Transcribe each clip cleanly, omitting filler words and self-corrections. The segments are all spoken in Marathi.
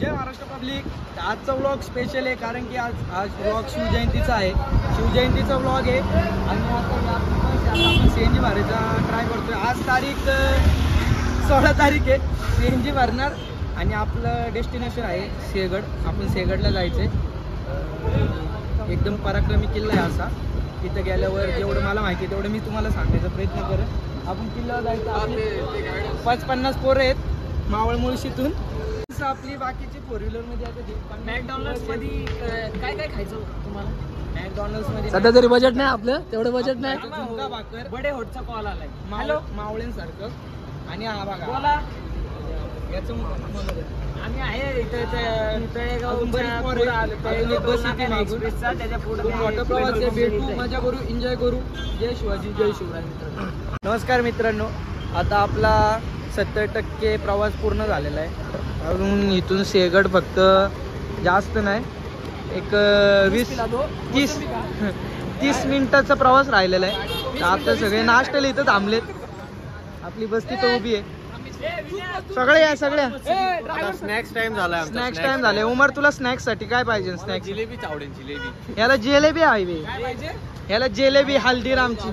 जय महाराष्ट्र पब्लिक. आजचा व्लॉग स्पेशल आहे कारण की आज व्लॉग शिवजयंतीचा आहे. शिवजयंतीचा व्लॉग आहे आणि आता आपण सीएनजी भरायचा ट्राय करतोय. आज तारीख 16 तारीख आहे. सीएनजी भरणार आणि आपलं डेस्टिनेशन आहे सिंहगड. आपण सिंहगडला जायचं आहे. एकदम पराक्रमी किल्ला आहे असा. तिथं गेल्यावर जेवढं मला माहिती आहे तेवढं मी तुम्हाला सांगायचा प्रयत्न करेन. आपण किल्ल्यावर जायचं. 50 पोरं आहेत मावळ मुळशीतून. आपली बाकीची 4 व्हीलर मध्ये आता मॅकडॉनल्ड्स मध्ये काय काय खायचं तुम्हाला? मॅकडॉनल्ड्स मध्ये सध्या तरी बजेट नाही आपलं, तेवढं बजेट नाही. झुणका भाकर बडे होटचा कॉल आलाय. हॅलो मावळेंसारखं. आणि हा बघा बोला याचं आम्ही आहे इथे भेटू, मजा करू, एन्जॉय करू. जय शिवाजी, जय शिवराय. मित्रांनो नमस्कार. मित्रांनो आता आपला 70% प्रवास पूर्ण झालेला आहे. अजून इथून सिंहगड फक्त जास्त नाही, एक 20-30 मिनिटाचा प्रवास राहिलेला आहे. आता सगळे नाश्त्याला इथं थांबलेत. आपली बस तिथं उभी आहे. सगळ्या स्नॅक्स टाइम झाला. स्नॅक्स टाइम झाले. उमर तुला स्नॅक्स साठी काय पाहिजे? स्नॅक्स जिलेबी आवडेल. जिलेबी याला जिलेबी हवी. याला जिलेबी हल्दीरामची,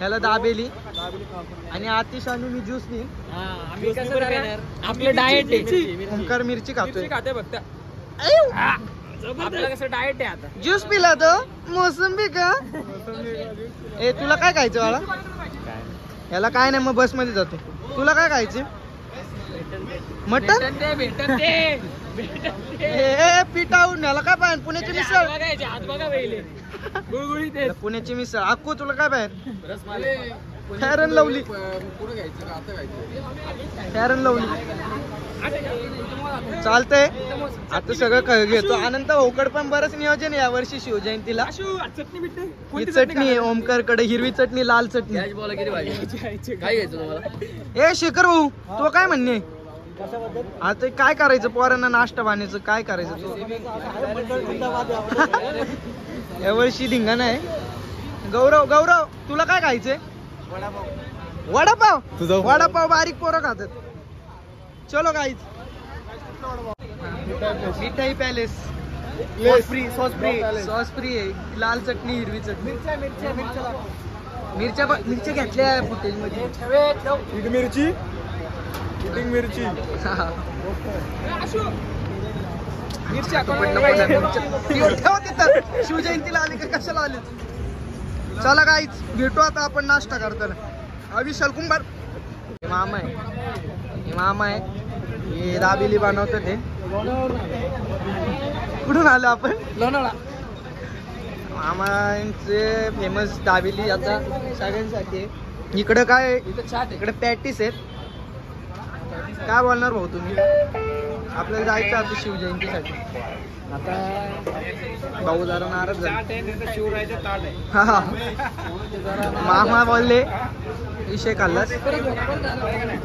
याला दाबेली आणि आतिश आणि मी ज्यूस पिईन. आपलं डाएट आहे. ओंकार मिरची खातोय. फक्त आपलं कसं डाएट आहे आता. ज्यूस पिला तो मोसंबी का? ए तुला काय खायचं बाळा? याला काय नाही, मग बस मध्ये जातो. तुला काय खायचे? मटन पिठावून. याला काय पाहिजे? पुण्याची मिसळ. पुण्याची मिसळ. अक्कू तुला काय पाहिजे? फॅरन लवली. फॅरन लवली चालतंय. आता सगळं घेतो. अनंत भाऊकड पण बरंच नियोजन आहे यावर्षी शिवजयंतीला. ही चटणी आहे ओमकारकडे, हिरवी चटणी, लाल चटणी. काय घ्यायचं तुम्हाला? ए शेखर भाऊ तो काय म्हणणे? आता काय करायचं पोरांना नाश्ता पाण्याचं? काय करायचं तू? यावर्षी धिंगाणा आहे. गौरव तुला काय खायचंय? वडापाव. वडापाव बारीक पोरं खातात. चलो गाईज. मिठाई पॅलेस. सॉस फ्री आहे. लाल चटणी, हिरवी चटणी. मिरच्या घेतल्या हॉटेलमध्ये. मिरची शिवजयंतीला आले का कशाला आले? चला गाईच भेटू आता आपण नाश्ता करताना. अविशाल कुंभार मामा आहे. हे दाबेली बनवतात. ते कुठून आलो आपण? लोणावळा. मामांचे फेमस दाबेली आता सगळ्यांसाठी आहे. इकडं काय? इकडे पॅटीस आहेत. काय बोलणार भाऊ तुम्ही? आपल्याला जायचं आता शिवजयंतीसाठी. आता भाऊ जरा नाराज झाला. मामा बोलले विषय खाल्लास.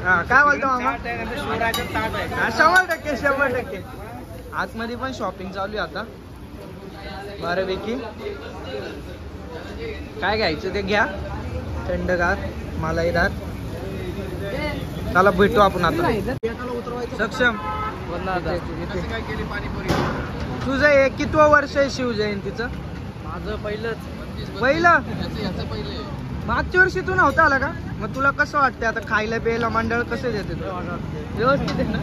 हा काय बोलतो मामा? 100% आतमध्ये पण शॉपिंग चालू आहे आता बऱ्यापैकी. काय घ्यायचं ते घ्या. थंडगार, मलाईदार. चला भेटू आपण आता. सक्षम तुझं हे कितवं वर्ष आहे शिवजयंतीचं? माझं पहिलं. मागच्या वर्षी तू नव्हता आला का? मग तुला कसं वाटतंय आता? खायला प्यायला मंडळ कसे देते? व्यवस्थित आहे ना?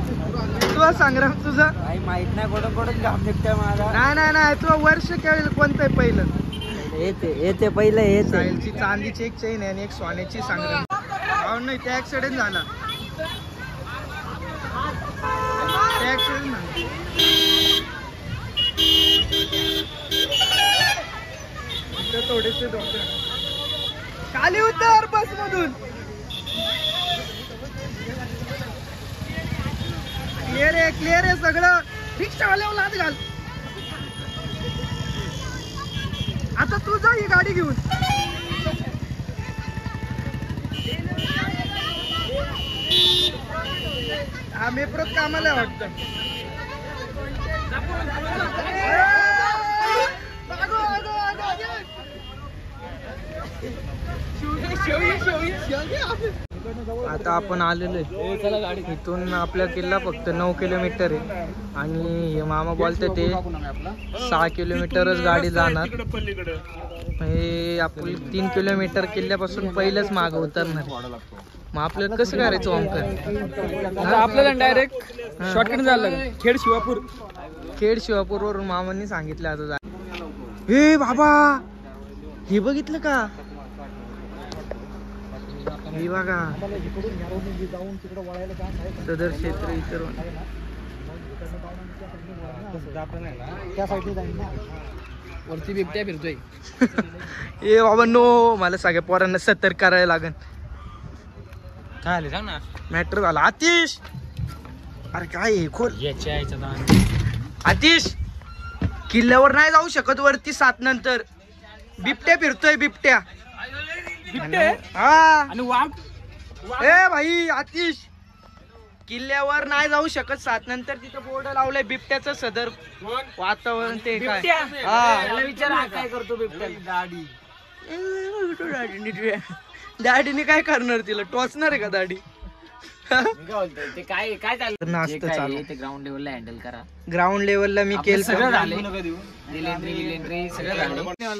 तुला संग्राम तुझं माहित नाही. कोण काम निघतंय मला. नाही तुला वर्ष खेळेल कोणतं आहे पहिलं? येते पहिलं हे साहिलची चांदीची एक चेन आहे आणि एक सोन्याची. संग्राम नाही ते ऍक्सिडेंट झाला. थोडेसे डॉक्टर खाली उतर बस मधून. क्लिअर आहे सगळं. रिक्षावाल्यावर लाद घाल. आता तू जा ही गाडी घेऊन. हा मेप्रोत कामाला वाटतं. आता आपण आलेलो आहे इथून आपला किल्ला फक्त 9 किलोमीटर आहे आणि हे मामा बोलते ते 6 किलोमीटरच गाडी जाणार. हे आपली 3 किलोमीटर किल्ल्यापासून पहिलेच मागं उतरणार. मग आपल्याला कसं करायचं ओमकर? आपल्याला डायरेक्ट शॉर्टकट झालं खेड शिवापूर वरून मामांनी सांगितलं आता. हे बाबा हे बघितलं का? हे बघा सदर क्षेत्र इतर वरती बिबट्या फिरतोय. ए बाबा नो, मला सगळ्या पोरांना सतर्क करायला लागेल. काय आले सांग ना. मॅटर झाला. आतिश, अरे काय खोल याच्या आतिश, किल्ल्यावर नाही जाऊ शकत वरती 7 नंतर. बिबट्या फिरतोय, बिबट्या. हा आणि वाघ. ए भाई आतिश, किल्ल्यावर नाही जाऊ शकत 7 नंतर. तिथं बोर्ड लावलंय बिबट्याचं सदर वातावरण. ते काय हा विचार काय करतो बिबट्या. दाढीने काय करणार? तिला टोचणार आहे का दाढी? ते काय काय चालू नाचत चालू. ते ग्राउंड लेवलला हँडल करा. ग्राउंड लेवलला मी केलं सगळं झालं.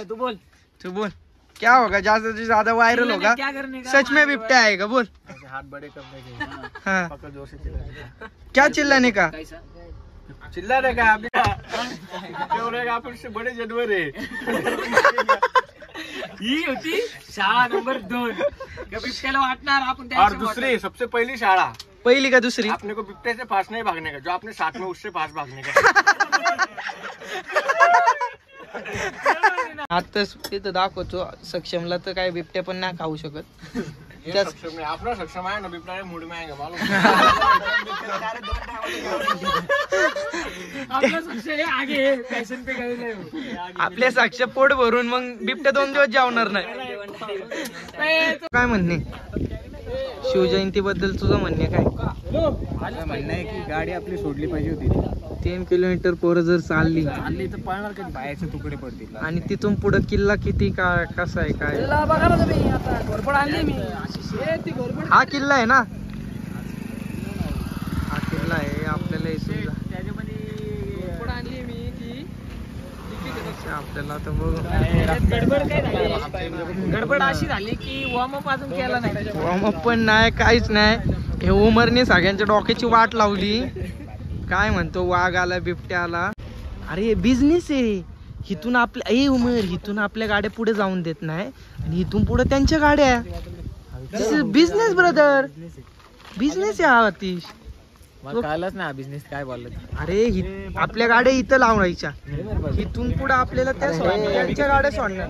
तू बोल. तू बोल. क्या होगा ज्यादा से ज्यादा वायरल होगा? क्या करने का? सच में बिबट्या आएगा. बोल. हाथ बड़े करने के. हाँ क्या चिल्लाने का? चिल्लाने का आपण बडे जानवर आहे. ही होती शाळा नंबर 2. बिबट्याला वाटणार आपण. और दूसरी सबसे पहली शाळा पहिली का दुसरी? अपने को बिबटे से पास नहीं भागने का, जो आपने साथ में उससे पास भागने का. आता तिथं दाखवतो सक्षमला तर काय बिबट्या पण नाही खाऊ शकत. ये सक्षम है, अपना सक्षम है ना. बिबटा मूड में आएगा मालूम. आपल्या साक्ष पोट भरून मग बिबट्या 2 दिवस जेवणार नाही. काय म्हणणे शिवजयंती बद्दल तुझं म्हणणे काय? माझं म्हणणं आहे की गाडी आपली सोडली पाहिजे होती. 3 किलोमीटर पोरं जर चालली तर पळणार कधी, पायाचे तुकडे पडतील. आणि तिथून पुढे किल्ला किती का कसा आहे काय? बघा ना तुम्ही. आता घोरपड आणली मी. हा किल्ला आहे ना? हा किल्ला आहे आपल्याला त्याच्यामध्ये घोरपड आणली मी ती. आपल्याला आता बघू. गडबड काय झाली? गडबड अशी झाली की वॉर्मअप अजून केला नाही. वॉर्मअप पण नाही, काहीच नाही. हे उमरने सगळ्यांच्या डोक्याची वाट लावली. काय म्हणतो वाघ आला, बिबट्या आला. अरे बिझनेस आहे. इथून आपल्या उमर इथून आपल्या गाड्या पुढे जाऊन देत नाही आणि इथून पुढे त्यांच्या गाड्या. बिझनेस ब्रदर, बिझनेस आहे हा अतिश. कळलंच ना बिझनेस काय बोलत. अरे आपल्या गाड्या इथं लावायच्या, इथून पुढे आपल्याला त्या त्यांच्या गाड्या सोडणार.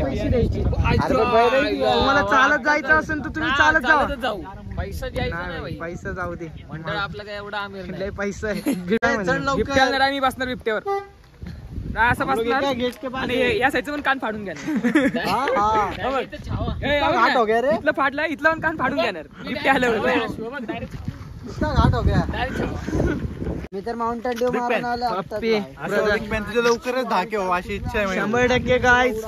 पैसे द्यायचे. तुम्हाला चालत जायचं असेल तर तुम्ही चालत जाऊ. पैसा द्यायचा नाही. पैसा जाऊ दे. मंडळ आपलं काय एवढा आमिर नाही. पैसा आहे. बिबट्याला आम्ही बसणार बिबट्यावर. असं बसणार आणि या साईडचं पण कान फाडून घेणार. इथलं फाडलं, इथलं पण कान फाडून घेणार. बिबट्या आलं घाट हो गया. मी तर माउंटेन ड्यू मारून आलो. तुझ्या लवकरच धाके हो अशी इच्छा आहे. 100% गाईज.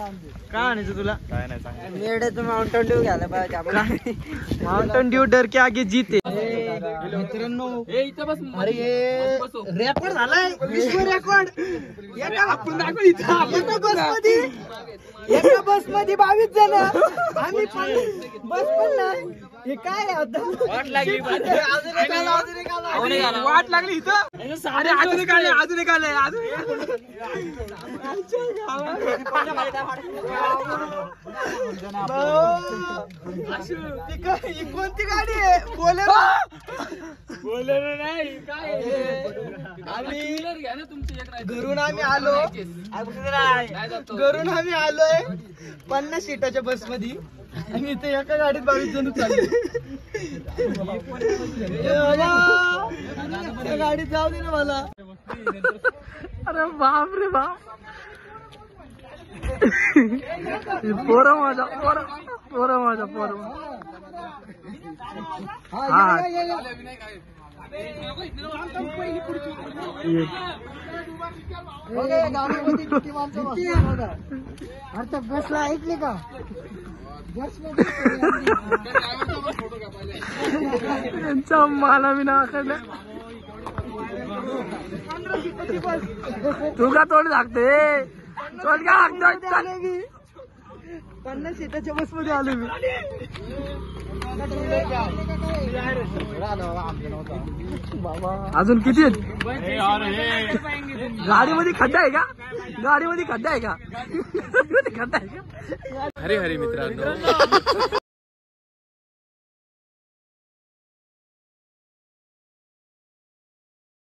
काय म्हणायचं तुला? काय नाही सांग. मेडे तर माउंटेन ड्यू घ्यायला पाहिजे. माउंटेन ड्यू डर के आगे जीते. मित्रांनो इथं बस. अरे रेकॉर्ड झालाय, विश्व रेकॉर्ड. आपण दाखव इथं. आपण बसमध्ये एका बसमध्ये 22 जण. आम्ही बस पण नाही. हे काय आता वाट लागली. वाट लागली इथं. अरे अजून एक आले, अजून एक आले, अजून कोणती गाडी आहे? बोलेरो नाही काय. घरून आम्ही आलो, घरून आम्ही आलोय 50 सीटाच्या बस मध्ये आणि इथे एका गाडीत 22 जण चालले. गाडीत जाऊ दे ना मला. अरे बाप रे बाप. पोरं माझा, पोरं माझा, पोरं. हा गाडीमध्ये किती माणसं आता बसला ऐकले का बस त्यांचा मला मी नाव काढलं तू का तोंड लागते तोंड का लागतोय 50 सीटाच्या बस मध्ये आलो मी अजून किती आहेत गाडीमध्ये खड्डा आहे का गाडीमध्ये खड्डा आहे का खड्डा आहे का हरे हरे मित्रांनो